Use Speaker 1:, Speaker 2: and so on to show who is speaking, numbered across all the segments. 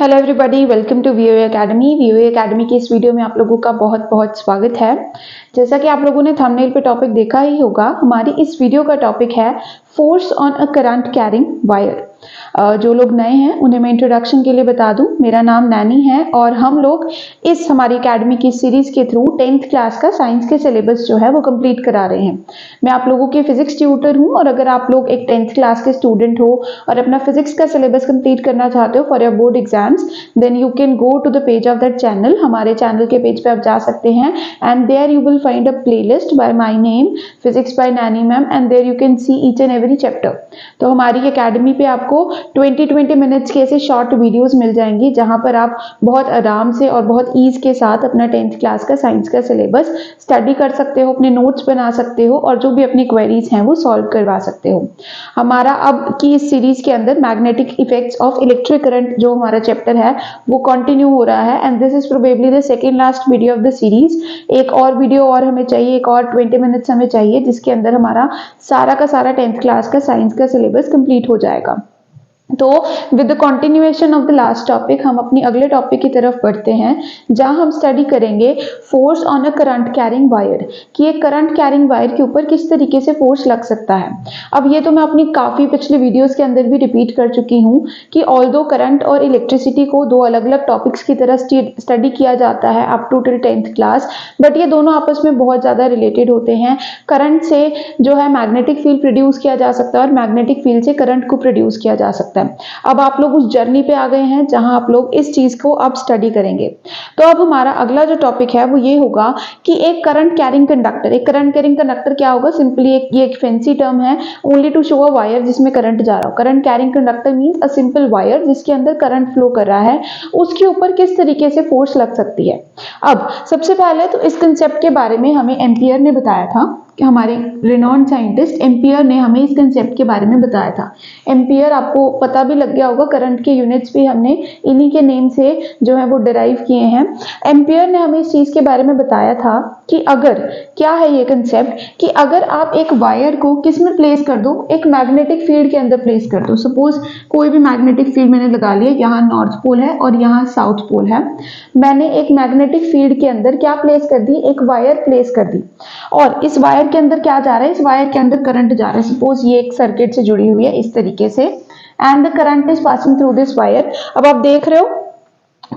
Speaker 1: Hello everybody, welcome to VOA academy. VOA academy की इस video में आप लोगों का बहुत बहुत स्वागत है। जैसा कि आप लोगों ने थंबनेल पे टॉपिक देखा ही होगा, हमारी इस वीडियो का टॉपिक है force on a current carrying wire. जो लोग नए हैं उन्हें मैं इंट्रोडक्शन के लिए बता दूं, मेरा नाम नैनी है और हम लोग इस हमारी एकेडमी की सीरीज के थ्रू 10th क्लास का साइंस के सिलेबस जो है वो कंप्लीट करा रहे हैं। मैं आप लोगों के फिजिक्स ट्यूटर हूं और अगर आप लोग एक 10th क्लास के स्टूडेंट हो और अपना फिजिक्स का सिलेबस कंप्लीट करना चाहते हो for your board exams, then you can go to the page of that channel. हमारे चैनल के पेज पे आप जा सकते हैं and there you will find a playlist by my name physics by Naini ma'am and there you can see each and every chapter. तो हमारी academy पे आपको 20 मिनट्स के ऐसे शॉर्ट वीडियोस मिल जाएंगी जहां पर आप बहुत आराम से और बहुत ईज के साथ अपना 10th क्लास का साइंस का सिलेबस स्टडी कर सकते हो, अपने नोट्स बना सकते हो और जो भी अपनी क्वेरीज हैं वो सॉल्व करवा सकते हो। हमारा अब की इस सीरीज के अंदर magnetic effects of electric current जो हमारा चैप्टर है वो कंटिन्यू हो रहा है and this is probably the second last video of the series. एक और वीडियो और हमें चाहिए, एक और 20 मिनट्स हमें चाहिए जिसके अंदर हमारा सारा का सारा 10th क्लास का साइंस का सिलेबस कंप्लीट हो जाएगा। तो with the continuation of the last topic हम अपनी अगले टॉपिक की तरफ बढ़ते हैं जहां हम स्टडी करेंगे force on a current carrying wire, कि एक करंट कैरिंग वायर के ऊपर किस तरीके से फोर्स लग सकता है। अब ये तो मैं अपनी काफी पिछले वीडियोस के अंदर भी रिपीट कर चुकी हूँ कि ऑल्दो करंट और इलेक्ट्रिसिटी को दो अलग अलग टॉपिक्स की तरह स्टडी किया जाता है up to till 10th class, but ये दोनों आपस में बहुत ज्यादा रिलेटेड होते हैं। करंट से जो है मैग्नेटिक फील्ड प्रोड्यूस किया जा सकता है और मैग्नेटिक फील्ड से करंट को प्रोड्यूस किया जा सकता है। अब आप लोग उस जर्नी पे आ गए हैं जहां आप लोग इस चीज को अब स्टडी करेंगे। तो अब हमारा अगला जो टॉपिक है वो ये होगा कि एक करंट कैरिंग कंडक्टर, एक करंट कैरिंग कंडक्टर क्या होगा, सिंपली ये एक फैंसी टर्म है only to show a wire जिसमें करंट जा रहा हो। Current carrying conductor means a simple wire जिसके अंदर करंट फ्लो कर रहा है, उसके ऊपर किस तरीके से फोर्स लग सकती है। अब सबसे पहले तो इस कंसेप्ट के बारे में हमें एम्पियर ने बताया था कि हमारे रिनॉन्ड साइंटिस्ट एम्पियर ने हमें इस कंसेप्ट के बारे में बताया था। एम्पियर आपको पता भी लग गया होगा, करंट के यूनिट्स भी हमने इन्हीं के नेम से जो है वो डिराइव किए हैं। एम्पियर ने हमें इस चीज के बारे में बताया था कि अगर क्या है ये कंसेप्ट कि अगर आप एक वायर को किस में प्लेस कर दो, एक मैग्नेटिक फील्ड के अंदर प्लेस कर दो। सपोज कोई भी मैग्नेटिक फील्ड मैंने लगा लिया, यहाँ नॉर्थ पोल है और यहाँ साउथ पोल है। मैंने एक मैग्नेटिक फील्ड के अंदर क्या प्लेस कर दी, एक वायर प्लेस कर दी और इस वायर के अंदर क्या जा रहा है, इस वायर के अंदर करंट जा रहा है। सपोज ये एक सर्किट से जुड़ी हुई है इस तरीके से and the current is passing through this wire. अब आप देख रहे हो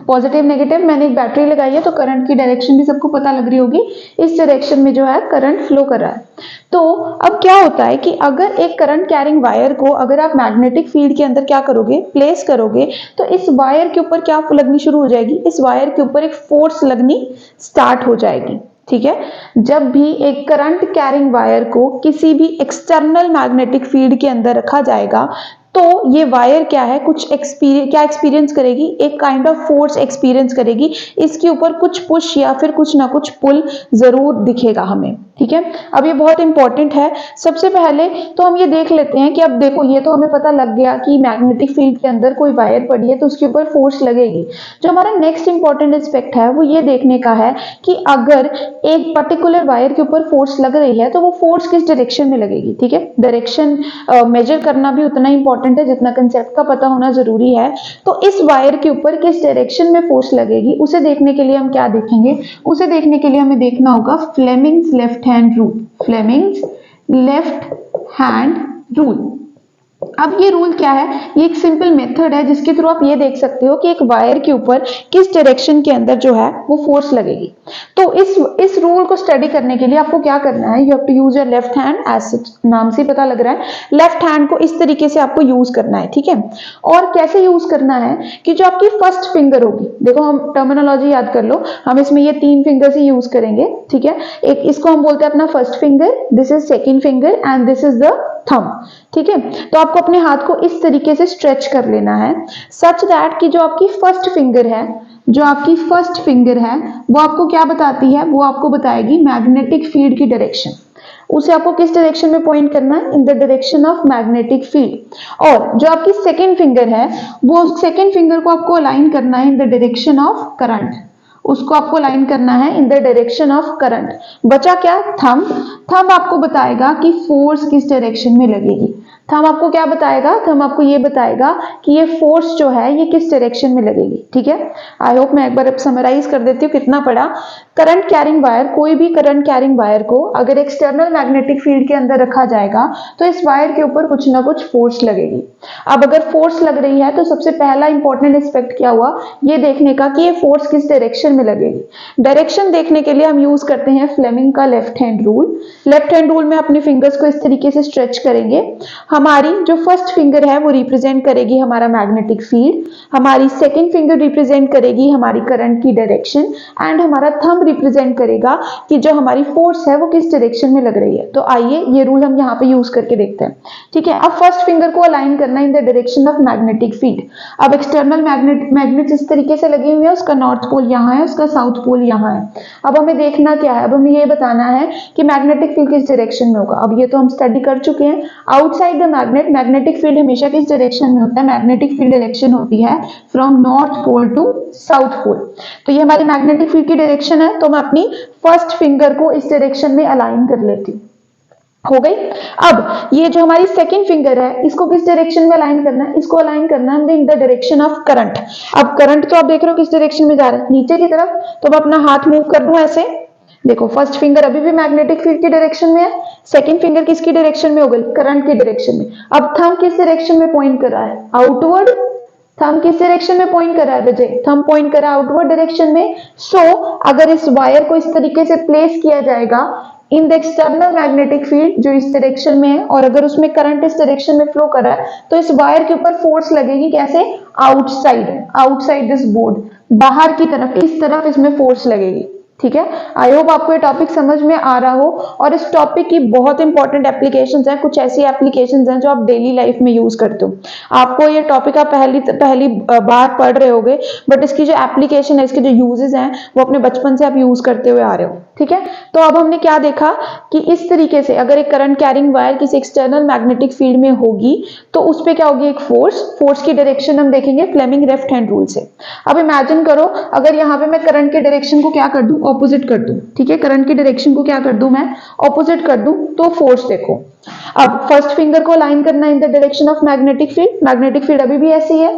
Speaker 1: पॉजिटिव नेगेटिव, मैंने एक बैटरी लगाई है तो करंट की डायरेक्शन भी सबको पता लग रही होगी, इस डायरेक्शन में जो है करंट फ्लो कर रहा है। तो अब क्या होता है कि अगर एक करंट कैरिंग वायर को अगर आप मैग्नेटिक फील्ड के अंदर क्या करोगे, प्लेस करोगे, तो इस वायर के ऊपर क्या लगनी शुरू हो जाएगी, इस वायर के ऊपर एक फोर्स लगनी स्टार्ट हो जाएगी। ठीक है, जब भी एक करंट कैरिंग वायर को किसी भी एक्सटर्नल मैग्नेटिक फील्ड के अंदर रखा जाएगा तो ये वायर क्या है, कुछ एक्सपीरियंस करेगी, एक काइंड ऑफ फोर्स एक्सपीरियंस करेगी। इसके ऊपर कुछ पुश या फिर कुछ ना कुछ पुल जरूर दिखेगा हमें। ठीक है, अब ये बहुत इंपॉर्टेंट है। सबसे पहले तो हम ये देख लेते हैं कि अब देखो ये तो हमें पता लग गया कि मैग्नेटिक फील्ड के अंदर कोई वायर पड़ी है तो उसके ऊपर फोर्स लगेगी। जो हमारा नेक्स्ट इंपॉर्टेंट एस्पेक्ट है वो ये देखने का है कि अगर एक पर्टिकुलर वायर के ऊपर फोर्स लग रही है तो वो फोर्स किस डायरेक्शन में लगेगी। ठीक है, डायरेक्शन मेजर करना भी उतना इंपॉर्टेंट है जितना कंसेप्ट का पता होना जरूरी है। तो इस वायर के ऊपर किस डायरेक्शन में फोर्स लगेगी उसे देखने के लिए हम क्या देखेंगे, उसे देखने के लिए हमें देखना होगा Fleming's left hand rule. Fleming's left hand rule. अब ये रूल क्या है, ये एक सिंपल मेथड है जिसके थ्रू आप ये देख सकते हो कि एक वायर के ऊपर किस डायरेक्शन के अंदर जो है वो फोर्स लगेगी। तो इस रूल को स्टडी करने के लिए आपको क्या करना है, you have to use your left hand, as नाम से पता लग रहा है लेफ्ट हैंड को इस तरीके से आपको यूज करना है। ठीक है, और कैसे यूज करना है कि जो आपकी फर्स्ट फिंगर होगी, देखो हम टर्मिनोलॉजी याद कर लो, हम इसमें ये 3 फिंगर्स ही यूज करेंगे। ठीक है, एक इसको हम बोलते हैं अपना first finger, this is second finger and this is the thumb. ठीक है, तो आपको अपने हाथ को इस तरीके से स्ट्रेच कर लेना है सच दैट कि जो आपकी फर्स्ट फिंगर है, जो आपकी फर्स्ट फिंगर है वो आपको क्या बताती है, वो आपको बताएगी मैग्नेटिक फील्ड की डायरेक्शन। उसे आपको किस डायरेक्शन में पॉइंट करना है, इन the direction of magnetic field. और जो आपकी सेकेंड फिंगर है वो सेकेंड फिंगर को आपको अलाइन करना है इन द डायरेक्शन ऑफ करंट, उसको आपको लाइन करना है इन द डायरेक्शन ऑफ करंट। बचा क्या, थंब। थंब आपको बताएगा कि फोर्स किस डायरेक्शन में लगेगी। थंब आपको क्या बताएगा, थंब आपको ये बताएगा कि ये फोर्स जो है ये किस डायरेक्शन में लगेगी। ठीक है, आई होप मैं एक बार अब समराइज कर देती हूँ कितना पड़ा। करंट कैरिंग वायर, कोई भी करंट कैरिंग वायर को अगर एक्सटर्नल मैग्नेटिक फील्ड के अंदर रखा जाएगा तो इस वायर के ऊपर कुछ ना कुछ फोर्स लगेगी। अब अगर फोर्स लग रही है तो सबसे पहला इंपॉर्टेंट एस्पेक्ट क्या हुआ, ये देखने का कि ये फोर्स किस डायरेक्शन में लगेगी। डायरेक्शन देखने के लिए हम यूज करते हैं फ्लेमिंग का left hand rule. Left hand rule में अपने फिंगर्स को इस तरीके से स्ट्रेच करेंगे। हमारी जो फर्स्ट फिंगर है वो रिप्रेजेंट करेगी हमारा मैग्नेटिक फील्ड, हमारी सेकेंड फिंगर रिप्रेजेंट करेगी हमारी करंट की डायरेक्शन, एंड हमारा थंब रिप्रेजेंट करेगा कि जो हमारी फोर्स है वो किस डायरेक्शन में लग रही है। तो आइए ये रूल हम यहाँ पे यूज करके देखते हैं। ठीक है, अब फर्स्ट फिंगर को अलाइन करना इन the direction of magnetic field. अब एक्सटर्नल मैग्नेट इस तरीके से लगे हुए हैं, उसका नॉर्थ पोल यहाँ है, उसका साउथ पोल यहाँ है। अब हमें देखना क्या है, अब हमें ये बताना है कि मैग्नेटिक फील्ड किस डायरेक्शन में होगा। अब ये तो हम स्टडी कर चुके हैं। Outside the magnet magnetic field हमेशा किस डायरेक्शन में होता है, मैग्नेटिक फील्ड डायरेक्शन होती है from north pole to south pole. तो ये हमारी मैग्नेटिक फील्ड की डायरेक्शन है, तो मैं अपनी फर्स्ट फिंगर को इस डायरेक्शन में अलाइन कर लेती हूँ। हो गई। अब ये जो हमारी सेकंड फिंगर है इसको किस डायरेक्शन में अलाइन करना है, इसको अलाइन करना है इन द डायरेक्शन ऑफ करंट। अब करंट तो आप देख रहे हो किस डायरेक्शन में जा रहा है, नीचे की तरफ। तो मैं अपना हाथ मूव कर दूं ऐसे, देखो फर्स्ट फिंगर अभी भी मैग्नेटिक फील्ड की डायरेक्शन में है, सेकंड फिंगर किसकी डायरेक्शन में हो गई, करंट की डायरेक्शन में। अब थंब किस डायरेक्शन में पॉइंट कर रहा है, आउटवर्ड। थंब किस डायरेक्शन में पॉइंट कर रहा है विजय, थंब पॉइंट कर रहा है आउटवर्ड डायरेक्शन में। सो अगर इस वायर को इस तरीके से प्लेस किया जाएगा in the external magnetic field जो इस डायरेक्शन में है, और अगर उसमें करंट इस डायरेक्शन में फ्लो कर रहा है, तो इस वायर के ऊपर फोर्स लगेगी कैसे, आउटसाइड दिस बोर्ड, बाहर की तरफ, इस तरफ इसमें फोर्स लगेगी। ठीक है, आई होप आपको ये टॉपिक समझ में आ रहा हो। और इस टॉपिक की बहुत इंपॉर्टेंट एप्लीकेशंस हैं, कुछ ऐसी एप्लीकेशंस हैं जो आप डेली लाइफ में यूज करते हो। आपको ये टॉपिक आप पहली बार पढ़ रहे होगे, बट इसकी जो एप्लीकेशन है, इसके जो यूजेस हैं वो अपने बचपन से आप यूज करते हुए आ रहे हो। ठीक है, तो अब हमने क्या देखा कि इस तरीके से अगर एक करंट कैरिंग वायर किसी एक्सटर्नल मैग्नेटिक फील्ड में होगी तो उस पर क्या होगी, एक फोर्स की डायरेक्शन हम देखेंगे फ्लेमिंग लेफ्ट हैंड रूल से। अब इमेजिन करो अगर यहाँ पे मैं करंट के डायरेक्शन को क्या कर दूं, ऑपोजिट कर दूं। ठीक है, करंट की डायरेक्शन को क्या कर दूं, मैं ऑपोजिट कर दूं, तो फोर्स देखो। अब फर्स्ट फिंगर को अलाइन करना इन the direction of magnetic field, magnetic field अभी भी ऐसी है।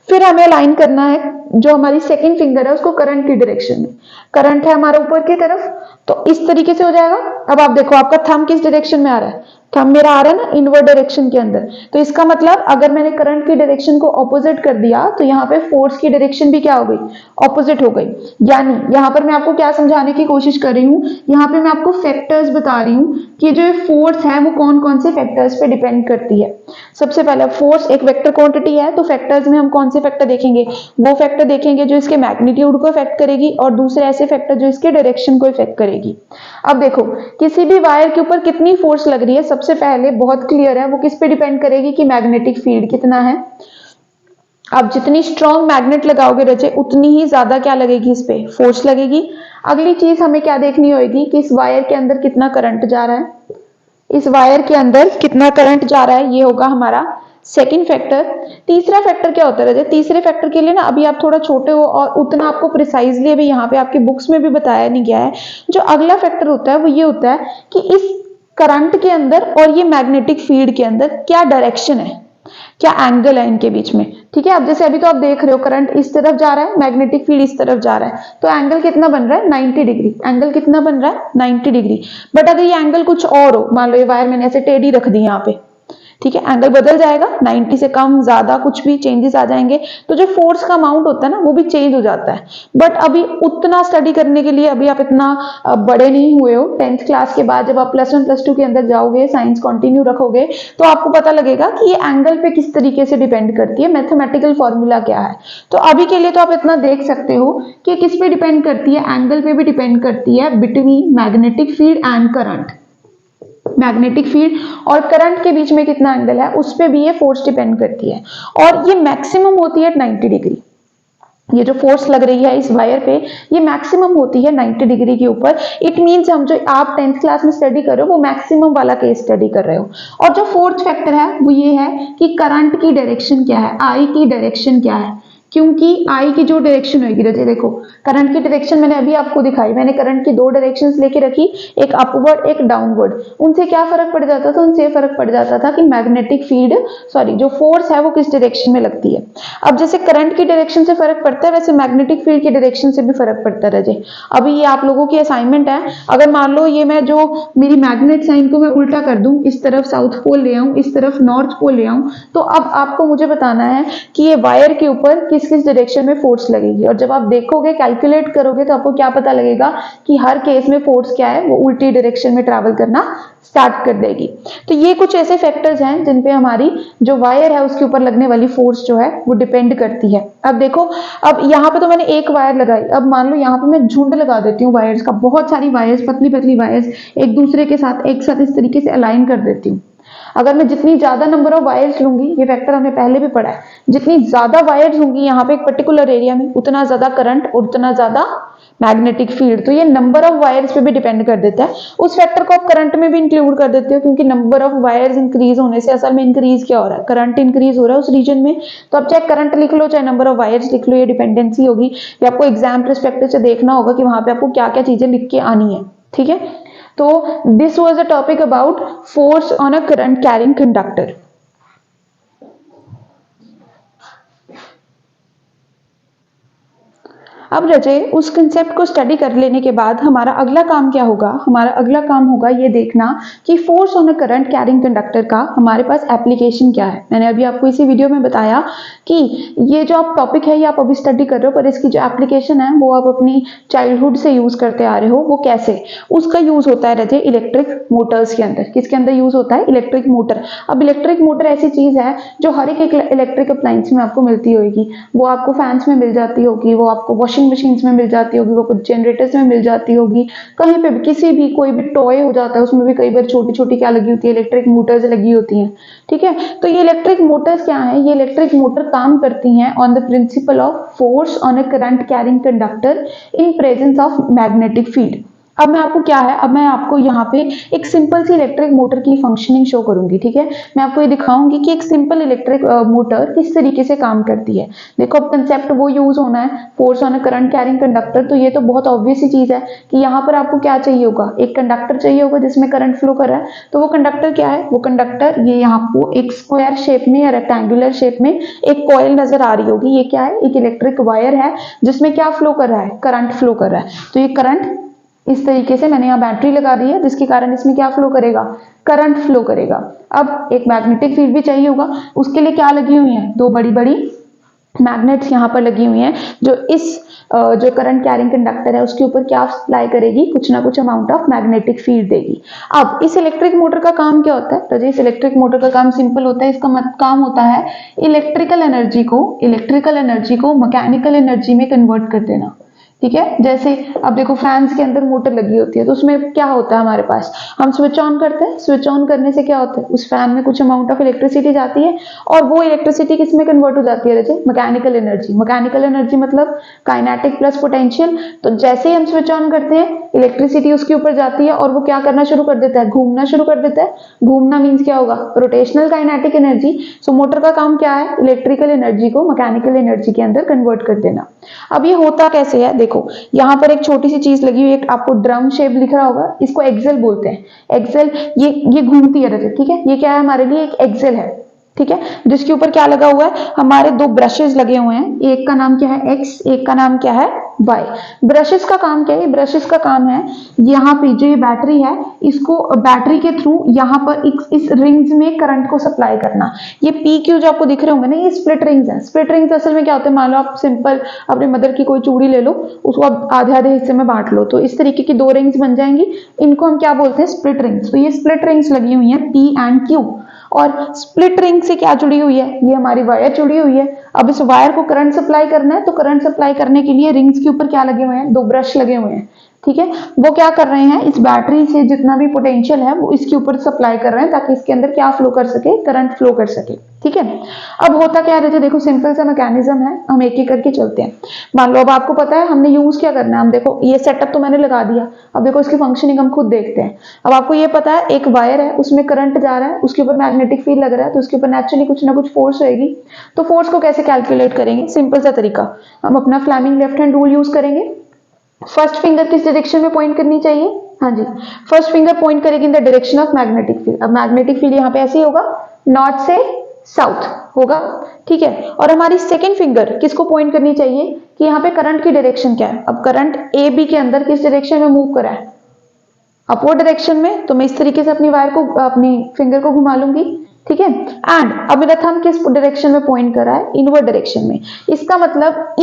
Speaker 1: फिर हमें अलाइन करना है जो हमारी सेकंड फिंगर है उसको करंट की डायरेक्शन में, करंट है हमारा ऊपर की तरफ, तो इस तरीके से हो जाएगा। अब आप देखो आपका थंब किस डायरेक्शन में आ रहा है, थंब मेरा आ रहा है ना इनवर्ड डायरेक्शन के अंदर। तो इसका मतलब अगर मैंने करंट की डायरेक्शन को ऑपोजिट कर दिया तो यहाँ पे फोर्स की डायरेक्शन भी क्या हो गई, ऑपोजिट हो गई। यानी यहाँ पर मैं आपको क्या समझाने की कोशिश कर रही हूँ, यहाँ पे मैं आपको फैक्टर्स बता रही हूँ कि जो फोर्स है वो कौन कौन से फैक्टर्स पे डिपेंड करती है। सबसे पहले फोर्स एक वेक्टर क्वांटिटी है, तो फैक्टर्स में हम कौन से फैक्टर देखेंगे, वो फैक्टर देखेंगे जो इसके मैग्नीट्यूड को इफेक्ट करेगी, और दूसरे ऐसे फैक्टर जो इसके डायरेक्शन को इफेक्ट करेगी। अब देखो किसी भी वायर के ऊपर कितनी फोर्स लग रही है, सबसे पहले बहुत क्लियर है वो किस पे डिपेंड करेगी कि मैग्नेटिक फील्ड कितना है। अब जितनी स्ट्रॉन्ग मैग्नेट लगाओगे रचे उतनी ही ज्यादा क्या लगेगी, इस पे फोर्स लगेगी। अगली चीज हमें क्या देखनी होगी कि इस वायर के अंदर कितना करंट जा रहा है, इस वायर के अंदर कितना करंट जा रहा है, ये होगा हमारा सेकंड फैक्टर। तीसरा फैक्टर क्या होता है, तीसरे फैक्टर के लिए ना अभी आप थोड़ा छोटे हो और उतना आपको प्रिसाइजली अभी यहाँ पे आपकी बुक्स में भी बताया नहीं गया है। जो अगला फैक्टर होता है वो ये होता है कि इस करंट के अंदर और ये मैग्नेटिक फील्ड के अंदर क्या डायरेक्शन है, क्या एंगल है इनके बीच में। ठीक है, अब जैसे अभी तो आप देख रहे हो करंट इस तरफ जा रहा है, मैग्नेटिक फील्ड इस तरफ जा रहा है, तो एंगल कितना बन रहा है, 90 डिग्री। एंगल कितना बन रहा है, 90 डिग्री। बट अगर ये एंगल कुछ और हो, मान लो ये वायर मैंने ऐसे टेढ़ी रख दी यहाँ पे, ठीक है, एंगल बदल जाएगा, 90 से कम ज्यादा कुछ भी चेंजेस आ जाएंगे, तो जो फोर्स का अमाउंट होता है ना वो भी चेंज हो जाता है। बट अभी उतना स्टडी करने के लिए अभी आप इतना बड़े नहीं हुए हो। 10th क्लास के बाद जब आप +1 +2 के अंदर जाओगे, साइंस कंटिन्यू रखोगे, तो आपको पता लगेगा कि ये एंगल पे किस तरीके से डिपेंड करती है, मैथमेटिकल फॉर्मूला क्या है। तो अभी के लिए तो आप इतना देख सकते हो कि किस पे डिपेंड करती है, एंगल पे भी डिपेंड करती है between magnetic field and current. Magnetic field और करंट के बीच में कितना एंगल है उस पे भी ये फोर्स डिपेंड करती है, और ये मैक्सिमम होती है 90 डिग्री। ये जो फोर्स लग रही है इस वायर पे ये मैक्सिमम होती है 90 डिग्री के ऊपर। इट मींस हम जो आप 10th क्लास में स्टडी कर रहे हो वो मैक्सिमम वाला केस स्टडी कर रहे हो। और जो फोर्थ फैक्टर है वो ये है कि करंट की डायरेक्शन क्या है, आई की डायरेक्शन क्या है, क्योंकि आई की जो डायरेक्शन होगी, रजे देखो करंट की डायरेक्शन मैंने अभी आपको दिखाई, मैंने करंट की दो डायरेक्शंस लेके रखी, एक अपवर्ड एक डाउनवर्ड। उनसे क्या फर्क पड़ जाता था, उनसे फर्क पड़ जाता था कि मैग्नेटिक फील्ड सॉरी जो फोर्स है वो किस डायरेक्शन में लगती है। अब जैसे करंट की डायरेक्शन से फर्क पड़ता है वैसे मैग्नेटिक फील्ड की डायरेक्शन से भी फर्क पड़ता है रजे। अभी ये आप लोगों की असाइनमेंट है, अगर मान लो ये मैं जो मेरी मैग्नेट साइन को मैं उल्टा कर दूं, इस तरफ साउथ पोल ले आऊं, इस तरफ नॉर्थ पोल ले आऊं, तो अब आपको मुझे बताना है कि ये वायर के ऊपर किस किस डायरेक्शन में फोर्स लगेगी। और जब आप देखोगे कैलकुलेट करोगे तो आपको क्या पता लगेगा कि हर केस में फोर्स क्या है, वो उल्टी डायरेक्शन में ट्रैवल करना स्टार्ट कर देगी। तो ये कुछ ऐसे फैक्टर्स हैं जिन पे हमारी जो वायर है उसके ऊपर लगने वाली फोर्स जो है वो डिपेंड करती है। अब देखो, अब यहाँ पे तो मैंने एक वायर लगाई, अब मान लो यहाँ पे मैं झुंड लगा देती हूँ वायर्स का, बहुत सारी वायर्स पतली पतली वायर्स एक दूसरे के साथ एक साथ इस तरीके से अलाइन कर देती हूँ। अगर मैं जितनी ज्यादा नंबर ऑफ वायर्स लूंगी, ये फैक्टर हमने पहले भी पढ़ा है, जितनी ज्यादा वायर्स होंगी यहाँ पे एक पर्टिकुलर एरिया में उतना ज्यादा करंट और उतना ज्यादा मैग्नेटिक फील्ड। तो ये नंबर ऑफ वायर्स पे भी डिपेंड कर देता है। उस फैक्टर को आप करंट में भी इंक्लूड कर देते हो, क्योंकि नंबर ऑफ वायर्स इंक्रीज होने से असल में इंक्रीज क्या हो रहा है, करंट इंक्रीज हो रहा है उस रीजन में। तो आप चाहे करंट लिख लो चाहे नंबर ऑफ वायर्स लिख लो, ये डिपेंडेंसी होगी। ये आपको एग्जाम परस्पेक्टिव से देखना होगा कि वहां पे आपको क्या क्या चीजें लिख के आनी है, ठीक है। तो this was a topic about force on a current carrying conductor. अब रजे उस कंसेप्ट को स्टडी कर लेने के बाद हमारा अगला काम क्या होगा, हमारा अगला काम होगा ये देखना कि force on a current carrying conductor का हमारे पास एप्लीकेशन क्या है। मैंने अभी आपको इसी वीडियो में बताया कि ये जो आप टॉपिक है ये आप अभी स्टडी कर रहे हो, पर इसकी जो एप्लीकेशन है वो आप अपनी चाइल्डहुड से यूज करते आ रहे हो। वो कैसे, उसका यूज होता है रजे इलेक्ट्रिक मोटर्स के अंदर। किसके अंदर यूज होता है, इलेक्ट्रिक मोटर। अब इलेक्ट्रिक मोटर ऐसी चीज है जो हर एक इलेक्ट्रिक अप्लायंस में आपको मिलती होगी। वो आपको फैंस में मिल जाती होगी, वो आपको वॉशिंग मशीन्स में मिल जाती होगी, वो कुछ जनरेटर्स में मिल जाती होगी, कहीं पे भी किसी भी कोई भी टॉय हो जाता है उसमें भी कई बार छोटी छोटी क्या लगी होती है, इलेक्ट्रिक मोटर्स लगी होती हैं, ठीक है। तो ये इलेक्ट्रिक मोटर्स क्या है, ये इलेक्ट्रिक मोटर काम करती हैं on the principle of force on a current carrying conductor in presence of magnetic field. अब मैं आपको क्या है, अब मैं आपको यहाँ पे एक सिंपल सी इलेक्ट्रिक मोटर की फंक्शनिंग शो करूंगी, ठीक है। मैं आपको ये दिखाऊंगी कि एक सिंपल इलेक्ट्रिक मोटर किस तरीके से काम करती है। देखो अब कंसेप्ट वो यूज होना है, force on a current carrying conductor. तो ये तो बहुत ऑब्वियस सी चीज है कि यहाँ पर आपको क्या चाहिए होगा, एक कंडक्टर चाहिए होगा जिसमें करंट फ्लो कर रहा है। तो वो कंडक्टर क्या है, वो कंडक्टर ये यहाँ को एक स्क्वायर शेप में या रेक्टेंगुलर शेप में एक कॉइल नजर आ रही होगी। ये क्या है, एक इलेक्ट्रिक वायर है जिसमें क्या फ्लो कर रहा है, करंट फ्लो कर रहा है। तो ये करंट इस तरीके से मैंने यहाँ बैटरी लगा दी है जिसके कारण इसमें क्या फ्लो करेगा, करंट फ्लो करेगा। अब एक मैग्नेटिक फील्ड भी चाहिए होगा, उसके लिए क्या लगी हुई है, दो बड़ी बड़ी मैग्नेट्स यहाँ पर लगी हुई हैं जो इस जो करंट कैरिंग कंडक्टर है उसके ऊपर क्या सप्लाई करेगी, कुछ ना कुछ अमाउंट ऑफ मैग्नेटिक फील्ड देगी। अब इस इलेक्ट्रिक मोटर का काम क्या होता है, तो इस इलेक्ट्रिक मोटर का काम सिंपल होता है। इसका काम होता है इलेक्ट्रिकल एनर्जी को मैकेनिकल एनर्जी में कन्वर्ट कर देना, ठीक है। जैसे अब देखो फैंस के अंदर मोटर लगी होती है तो उसमें क्या होता है हमारे पास, हम स्विच ऑन करते हैं, स्विच ऑन करने से क्या होता है, उस फैन में कुछ अमाउंट ऑफ इलेक्ट्रिसिटी जाती है और वो इलेक्ट्रिसिटी किस में कन्वर्ट हो जाती है रजे, मैकेनिकल एनर्जी। मैकेनिकल एनर्जी मतलब काइनेटिक प्लस पोटेंशियल। तो जैसे ही हम स्विच ऑन करते हैं इलेक्ट्रिसिटी उसके ऊपर जाती है और वो क्या करना शुरू कर देता है, घूमना शुरू कर देता है। घूमना मीन्स क्या होगा, रोटेशनल काइनेटिक एनर्जी। सो मोटर का काम क्या है, इलेक्ट्रिकल एनर्जी को मैकेनिकल एनर्जी के अंदर कन्वर्ट कर देना। अब ये होता कैसे है, देखो यहाँ पर एक छोटी सी चीज लगी हुई है, एक आपको ड्रम शेप दिख रहा होगा, इसको एक्सेल बोलते हैं। एक्सेल ये घूमती है रजत, ठीक है। ये क्या है हमारे लिए, एक एक्सेल है, ठीक है, जिसके ऊपर क्या लगा हुआ है, हमारे दो ब्रशेस लगे हुए हैं, एक का नाम क्या है एक्स, एक का नाम क्या है वाई। ब्रशेस का काम क्या है, ब्रशेस का काम है यहाँ पे जो ये बैटरी है इसको बैटरी के थ्रू यहाँ पर इस रिंग्स में करंट को सप्लाई करना। ये पी क्यू जो आपको दिख रहे होंगे ना, ये स्प्लिट रिंग्स है। स्प्लिट रिंग्स असल में क्या होते हैं, मान लो आप सिंपल अपने मदर की कोई चूड़ी ले लो, उसको आप आधे आधे हिस्से में बांट लो तो इस तरीके की दो रिंग्स बन जाएंगी। इनको हम क्या बोलते हैं, स्प्लिट रिंग्स। तो ये स्प्लिट रिंग्स लगी हुई है पी एंड क्यू, और स्प्लिट रिंग से क्या जुड़ी हुई है, ये हमारी वायर जुड़ी हुई है। अब इस वायर को करंट सप्लाई करना है तो करंट सप्लाई करने के लिए रिंग्स के ऊपर क्या लगे हुए हैं, दो ब्रश लगे हुए हैं, ठीक है। वो क्या कर रहे हैं, इस बैटरी से जितना भी पोटेंशियल है वो इसके ऊपर सप्लाई कर रहे हैं ताकि इसके अंदर क्या फ्लो कर सके, करंट फ्लो कर सके, ठीक है। है। अब होता क्या रहता है, देखो सिंपल सा मैकेनिज्म है, हम एक एक करके चलते हैं। मान लो अब आपको पता है हमने यूज क्या करना है, हम देखो ये सेटअप तो मैंने लगा दिया, अब देखो इसकी फंक्शनिंग हम खुद देखते हैं। अब आपको ये पता है एक वायर है, उसमें करंट जा रहा है, उसके ऊपर मैग्नेटिक फील्ड लग रहा है, तो उसके ऊपर नेचुरली कुछ ना कुछ फोर्स होगी। तो फोर्स को कैसे कैलकुलेट करेंगे, सिंपल सा तरीका, हम अपना Fleming left hand rule use करेंगे। फर्स्ट फिंगर किस डायरेक्शन में पॉइंट करनी चाहिए, हाँ जी, फर्स्ट फिंगर पॉइंट करेगी in the direction of magnetic field. अब मैग्नेटिक फील्ड यहाँ पे ऐसे ही होगा, नॉर्थ से साउथ होगा, ठीक है। और हमारी सेकेंड फिंगर किसको पॉइंट करनी चाहिए कि यहाँ पे करंट की डायरेक्शन क्या है। अब करंट ए बी के अंदर किस डायरेक्शन में मूव करा है, अपवर्ड डायरेक्शन में, तो मैं इस तरीके से अपनी वायर को, अपनी फिंगर को घुमा लूंगी, ठीक है। एंड अब मेरा थंब किस डायरेक्शन में पॉइंट कर रहा है, इनवर्ड डायरेक्शन में। इसका मतलब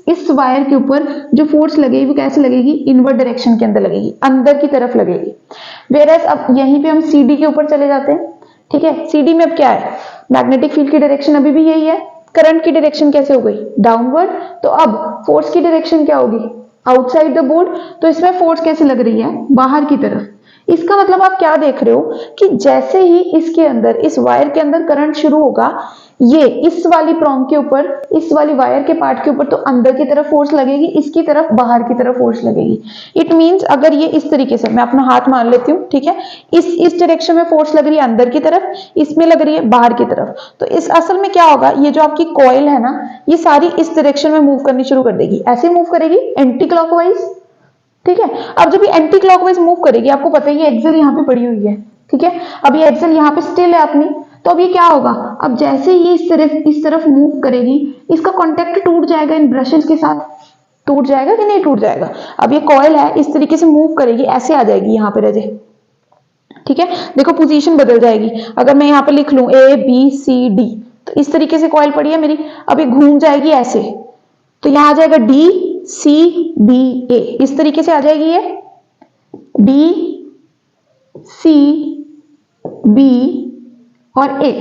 Speaker 1: इस वायर के ऊपर जो फोर्स लगेगी वो कैसे लगेगी, इनवर्ड डायरेक्शन के अंदर लगेगी, अंदर की तरफ लगेगी। वेयरएज अब यहीं पे हम सीडी के ऊपर चले जाते हैं, ठीक है। सीडी में अब क्या है, मैग्नेटिक फील्ड की डायरेक्शन अभी भी यही है, करंट की डायरेक्शन कैसे हो गई, डाउनवर्ड। तो अब फोर्स की डायरेक्शन क्या होगी, आउटसाइड द बोर्ड। तो इसमें फोर्स कैसे लग रही है, बाहर की तरफ। इसका मतलब आप क्या देख रहे हो कि जैसे ही इसके अंदर, इस वायर के अंदर करंट शुरू होगा, ये इस वाली प्रोंग के ऊपर, इस वाली वायर के पार्ट के ऊपर तो अंदर की तरफ फोर्स लगेगी, इसकी तरफ बाहर की तरफ फोर्स लगेगी। इट मींस अगर ये इस तरीके से, मैं अपना हाथ मान लेती हूँ, ठीक है, इस डायरेक्शन में फोर्स लग रही है अंदर की तरफ, इसमें लग रही है बाहर की तरफ। तो इस असल में क्या होगा, ये जो आपकी कॉइल है ना, ये सारी इस डायरेक्शन में मूव करनी शुरू कर देगी, ऐसे मूव करेगी एंटी क्लॉकवाइज, ठीक है। अब जब ये एंटी क्लॉकवाइज मूव करेगी, आपको पता है ये एक्सल यहाँ पे पड़ी हुई है, ठीक है। अब ये एक्सल यहाँ पे स्टिल है अपनी, तो अब ये क्या होगा, अब जैसे ये इस तरफ मूव करेगी, इसका कांटेक्ट टूट जाएगा इन ब्रशेस के साथ, टूट जाएगा कि नहीं टूट जाएगा। अब ये कॉइल है, इस तरीके से मूव करेगी, ऐसे आ जाएगी यहाँ पे रजे, ठीक है। देखो पोजीशन बदल जाएगी, अगर मैं यहाँ पे लिख लूं ए बी सी डी, तो इस तरीके से कॉइल पड़ी है मेरी, अब ये घूम जाएगी ऐसे, तो यहाँ आ जाएगा डी सी बी ए, इस तरीके से आ जाएगी ये डी सी बी और ए,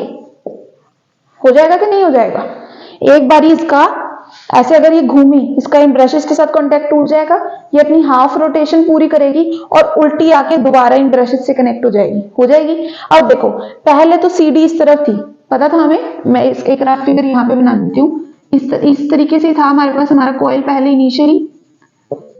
Speaker 1: हो जाएगा कि नहीं हो जाएगा। एक बारी इसका ऐसे अगर ये घूमी, इसका इन ब्रशेस के साथ कांटेक्ट टूट जाएगा, ये अपनी हाफ रोटेशन पूरी करेगी और उल्टी आके दोबारा इन ब्रशेस से कनेक्ट हो जाएगी, हो जाएगी। अब देखो पहले तो सीडी इस तरफ थी, पता था हमें, मैं एक रफ फिगर यहाँ पे बना देती हूँ, इस तरीके से था हमारे पास हमारा कॉइल पहले initially,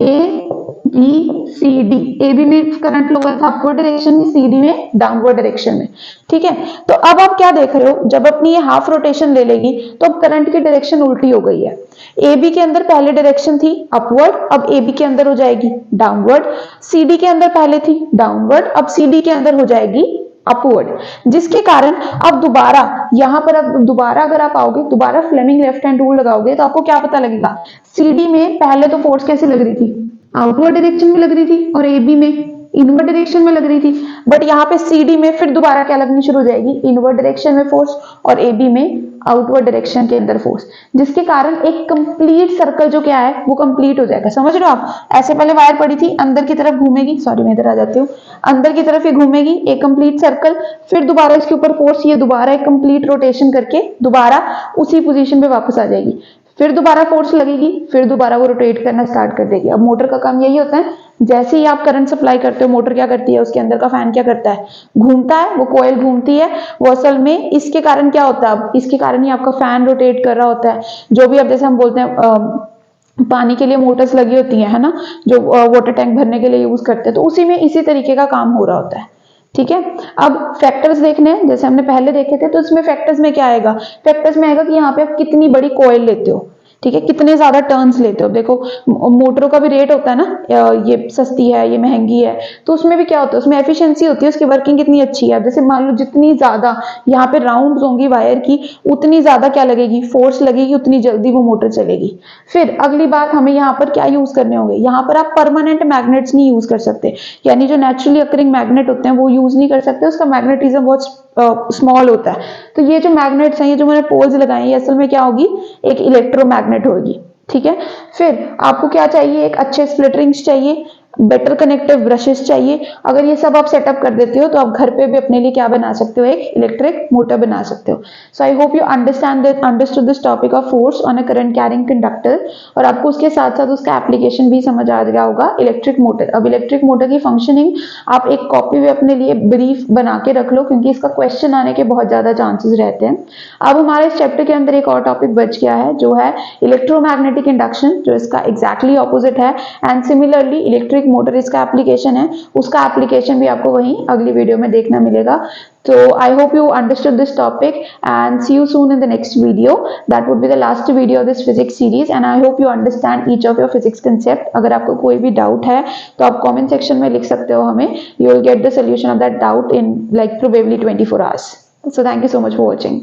Speaker 1: A B C D, A B में करंट फ्लो था अपवर्ड डायरेक्शन में, सी डी में डाउनवर्ड डायरेक्शन में, ठीक है। तो अब आप क्या देख रहे हो, जब अपनी ये हाफ रोटेशन ले लेगी तो अब करंट की डायरेक्शन उल्टी हो गई है। ए बी के अंदर पहले डायरेक्शन थी अपवर्ड, अब ए बी के अंदर हो जाएगी डाउनवर्ड। सी डी के अंदर पहले थी डाउनवर्ड, अब सी डी के अंदर हो जाएगी अपवर्ड, जिसके कारण अब दोबारा यहां पर, अब दोबारा अगर आप आओगे, दोबारा फ्लेमिंग लेफ्ट हैंड रूल लगाओगे, तो आपको क्या पता लगेगा, सीडी में पहले तो फोर्स कैसे लग रही थी, आउटवर्ड डायरेक्शन में लग रही थी, और एबी में इनवर्ड डायरेक्शन में लग रही थी। बट यहाँ पे सीडी में फिर दोबारा क्या लगनी शुरू हो जाएगी, इनवर्ड डायरेक्शन में फोर्स, और एबी में आउटवर्ड डायरेक्शन के अंदर फोर्स, जिसके कारण एक कंप्लीट सर्कल जो क्या है वो कंप्लीट हो जाएगा। समझ रहे हो आप, ऐसे पहले वायर पड़ी थी, अंदर की तरफ घूमेगी, सॉरी मैं इधर आ जाती हूँ, अंदर की तरफ ये घूमेगी एक कंप्लीट सर्कल, फिर दोबारा इसके ऊपर फोर्स, ये दोबारा एक कंप्लीट रोटेशन करके दोबारा उसी पोजीशन पे वापस आ जाएगी, फिर दोबारा फोर्स लगेगी, फिर दोबारा वो रोटेट करना स्टार्ट कर देगी। अब मोटर का काम यही होता है, जैसे ही आप करंट सप्लाई करते हो, मोटर क्या करती है, उसके अंदर का फैन क्या करता है, घूमता है, वो कॉइल घूमती है, वो असल में इसके कारण क्या होता है, अब इसके कारण ही आपका फैन रोटेट कर रहा होता है। जो भी अब जैसे हम बोलते हैं पानी के लिए मोटर्स लगी होती है ना, जो वाटर टैंक भरने के लिए यूज करते हैं, तो उसी में इसी तरीके का काम हो रहा होता है, ठीक है। अब फैक्टर्स देखने हैं, जैसे हमने पहले देखे थे, तो इसमें फैक्टर्स में क्या आएगा, फैक्टर्स में आएगा कि यहाँ पे आप कितनी बड़ी कॉइल लेते हो, ठीक है, कितने ज्यादा टर्न्स लेते हो। देखो मोटरों का भी रेट होता है ना, ये सस्ती है, ये महंगी है, तो उसमें भी क्या होता है, उसमें एफिशिएंसी होती है, उसकी वर्किंग कितनी अच्छी है। जैसे मान लो जितनी ज्यादा यहाँ पे राउंड्स होंगी वायर की, उतनी ज्यादा क्या लगेगी, फोर्स लगेगी, उतनी जल्दी वो मोटर चलेगी। फिर अगली बात, हमें यहाँ पर क्या यूज करने होंगे, यहाँ पर आप परमानेंट मैग्नेट्स नहीं यूज कर सकते, यानी जो नेचुरली अकरिंग मैग्नेट होते हैं वो यूज नहीं कर सकते, उसका मैग्नेटिज्म बहुत स्मॉल होता है। तो ये जो मैग्नेट्स हैं, ये जो मैंने पोल्स लगाए हैं, ये असल में क्या होगी, एक इलेक्ट्रोमैग्नेट होगी, ठीक है। फिर आपको क्या चाहिए, एक अच्छे स्प्लिट रिंग्स चाहिए, बेटर कनेक्टिव ब्रशेस चाहिए। अगर ये सब आप सेटअप कर देते हो तो आप घर पे भी अपने लिए क्या बना सकते हो, एक इलेक्ट्रिक मोटर बना सकते हो। So I hope you understood this topic of force on a current carrying conductor, और आपको उसके साथ साथ उसका एप्लीकेशन भी समझ आ गया होगा, इलेक्ट्रिक मोटर। अब इलेक्ट्रिक मोटर की फंक्शनिंग आप एक कॉपी में अपने लिए ब्रीफ बना के रख लो, क्योंकि इसका क्वेश्चन आने के बहुत ज्यादा चांसेस रहते हैं। अब हमारे इस चैप्टर के अंदर एक और टॉपिक बच गया है, जो है इलेक्ट्रोमैग्नेटिक इंडक्शन, जो इसका एग्जैक्टली ऑपोजिट है। एंड सिमिलरली इलेक्ट्रिक मोटर इसका एप्लीकेशन है, उसका एप्लीकेशन भी आपको वहीं अगली वीडियो में देखना मिलेगा। तो I hope you understood this topic and see you soon in the next video. That would be the last video of this physics series and I hope you understand each of your physics concept. अगर आपको कोई भी doubt है तो आप comment section में लिख सकते हो हमें। You will get the solution of that doubt in like probably 24 hours. So thank you so much for watching.